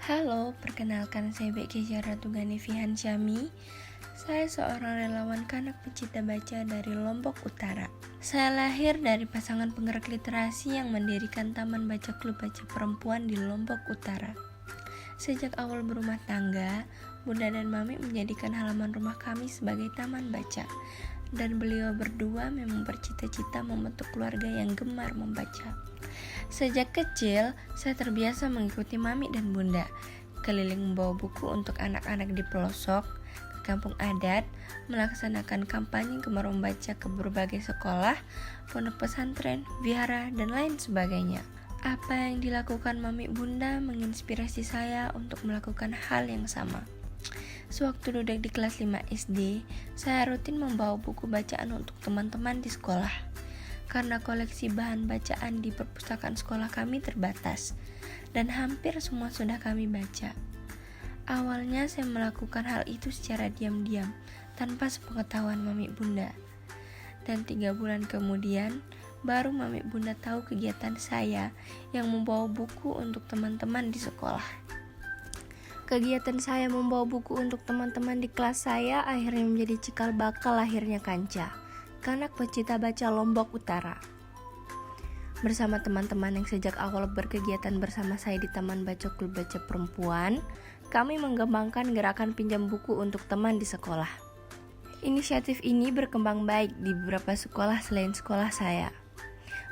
Halo, perkenalkan saya Bekeja Ratugani Fihan Syami. Saya seorang relawan kanak pecinta baca dari Lombok Utara. Saya lahir dari pasangan penggerak literasi yang mendirikan Taman Baca Klub Baca Perempuan di Lombok Utara. Sejak awal berumah tangga, Bunda dan Mami menjadikan halaman rumah kami sebagai taman baca. Dan beliau berdua memang bercita-cita membentuk keluarga yang gemar membaca. Sejak kecil, saya terbiasa mengikuti Mami dan Bunda, keliling membawa buku untuk anak-anak di pelosok, ke kampung adat, melaksanakan kampanye gemar membaca ke berbagai sekolah, pondok pesantren, vihara, dan lain sebagainya. Apa yang dilakukan Mami Bunda menginspirasi saya untuk melakukan hal yang sama. Sewaktu duduk di kelas 5 SD, saya rutin membawa buku bacaan untuk teman-teman di sekolah. Karena koleksi bahan bacaan di perpustakaan sekolah kami terbatas, dan hampir semua sudah kami baca. Awalnya saya melakukan hal itu secara diam-diam, tanpa sepengetahuan Mami Bunda. Dan 3 bulan kemudian, baru Mami Bunda tahu kegiatan saya yang membawa buku untuk teman-teman di sekolah. Kegiatan saya membawa buku untuk teman-teman di kelas saya akhirnya menjadi cikal bakal lahirnya Kanca, kanak pecinta baca Lombok Utara. Bersama teman-teman yang sejak awal berkegiatan bersama saya di Taman Baca Klub Baca Perempuan, kami mengembangkan gerakan pinjam buku untuk teman di sekolah. Inisiatif ini berkembang baik di beberapa sekolah selain sekolah saya.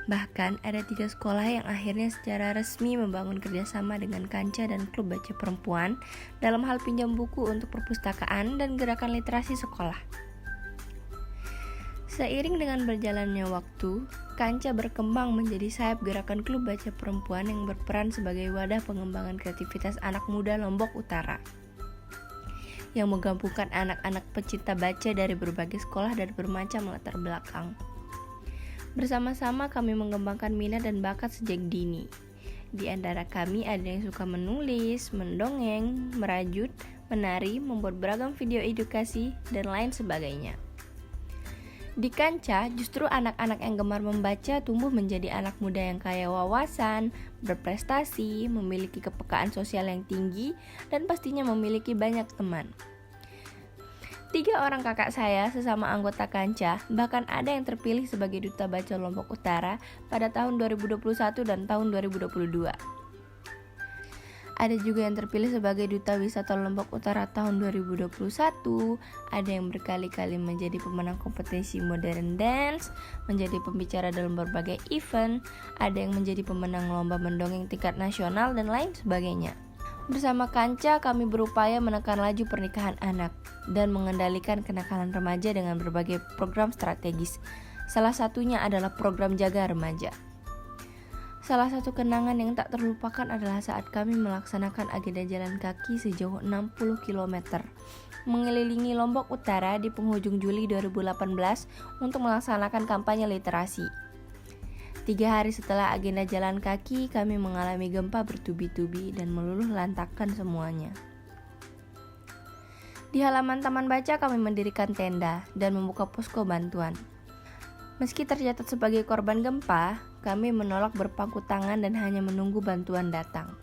Bahkan ada 3 sekolah yang akhirnya secara resmi membangun kerjasama dengan Kanca dan Klub Baca Perempuan dalam hal pinjam buku untuk perpustakaan dan gerakan literasi sekolah. Seiring dengan berjalannya waktu, Kanca berkembang menjadi sayap gerakan Klub Baca Perempuan yang berperan sebagai wadah pengembangan kreativitas anak muda Lombok Utara, yang menggabungkan anak-anak pecinta baca dari berbagai sekolah dan bermacam latar belakang. Bersama-sama kami mengembangkan minat dan bakat sejak dini. Di antara kami ada yang suka menulis, mendongeng, merajut, menari, membuat beragam video edukasi, dan lain sebagainya. Di Kanca, justru anak-anak yang gemar membaca tumbuh menjadi anak muda yang kaya wawasan, berprestasi, memiliki kepekaan sosial yang tinggi, dan pastinya memiliki banyak teman. 3 orang kakak saya sesama anggota Kanca, bahkan ada yang terpilih sebagai Duta Baca Lombok Utara pada tahun 2021 dan tahun 2022. Ada juga yang terpilih sebagai Duta Wisata Lombok Utara tahun 2021, ada yang berkali-kali menjadi pemenang kompetisi modern dance, menjadi pembicara dalam berbagai event, ada yang menjadi pemenang lomba mendongeng tingkat nasional, dan lain sebagainya. Bersama Kanca, kami berupaya menekan laju pernikahan anak dan mengendalikan kenakalan remaja dengan berbagai program strategis. Salah satunya adalah program Jaga Remaja. Salah satu kenangan yang tak terlupakan adalah saat kami melaksanakan agenda jalan kaki sejauh 60 km mengelilingi Lombok Utara di penghujung Juli 2018 untuk melaksanakan kampanye literasi. 3 hari setelah agenda jalan kaki, kami mengalami gempa bertubi-tubi dan meluluh lantakkan semuanya. Di halaman taman baca kami mendirikan tenda dan membuka posko bantuan. Meski tercatat sebagai korban gempa, kami menolak berpangku tangan dan hanya menunggu bantuan datang.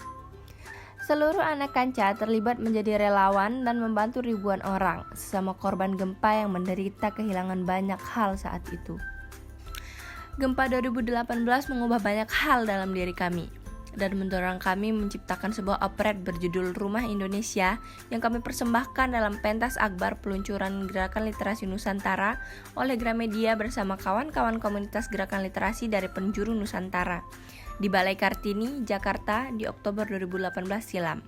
Seluruh anak Kanca terlibat menjadi relawan dan membantu ribuan orang, sesama korban gempa yang menderita kehilangan banyak hal saat itu. Gempa 2018 mengubah banyak hal dalam diri kami dan mendorong kami menciptakan sebuah operet berjudul Rumah Indonesia yang kami persembahkan dalam pentas akbar peluncuran Gerakan Literasi Nusantara oleh Gramedia bersama kawan-kawan komunitas Gerakan Literasi dari penjuru Nusantara di Balai Kartini, Jakarta di Oktober 2018 silam.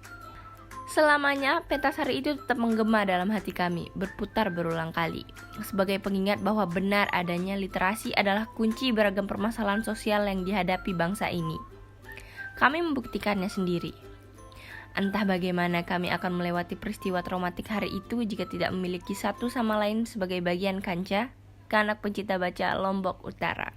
Selamanya, pentas hari itu tetap menggema dalam hati kami, berputar berulang kali. Sebagai pengingat bahwa benar adanya literasi adalah kunci beragam permasalahan sosial yang dihadapi bangsa ini. Kami membuktikannya sendiri. Entah bagaimana kami akan melewati peristiwa traumatik hari itu jika tidak memiliki satu sama lain sebagai bagian Kanca, kanak pencinta baca Lombok Utara.